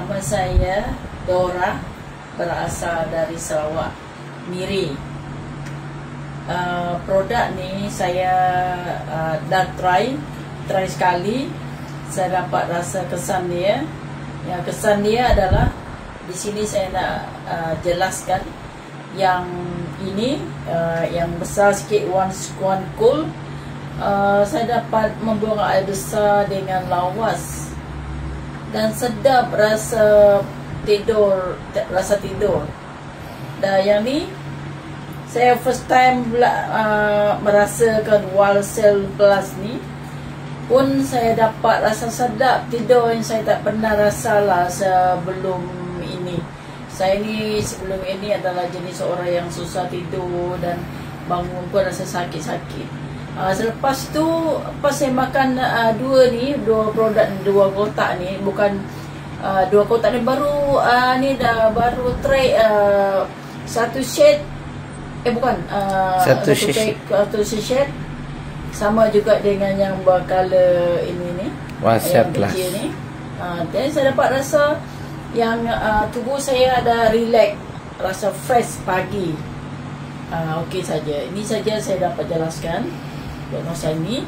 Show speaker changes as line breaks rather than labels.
Nama saya Dora, berasal dari Sarawak, Miri. Produk ni saya dah try sekali. Saya dapat rasa kesan dia. Yang kesan dia adalah, di sini saya nak jelaskan. Yang ini yang besar sikit, one cool. Saya dapat membuang air besar dengan lawas dan sedap rasa tidur. Dan yang ni saya first time pula merasakan Wallcell Plus ni pun. Saya dapat rasa sedap tidur yang saya tak pernah rasa lah sebelum ini. Saya ni sebelum ini adalah jenis orang yang susah tidur dan bangun pun rasa sakit-sakit. Selepas tu, pas saya makan dua produk, dua kotak ni, bukan dua kotak ni baru ni dah baru try satu shade, satu shade sama juga dengan yang bercolor ini ni,
Wallcell Plus
ni. Dan saya dapat rasa yang tubuh saya ada relax, rasa fresh pagi. Okey saja. Ini saja saya dapat jelaskan buat masa ini.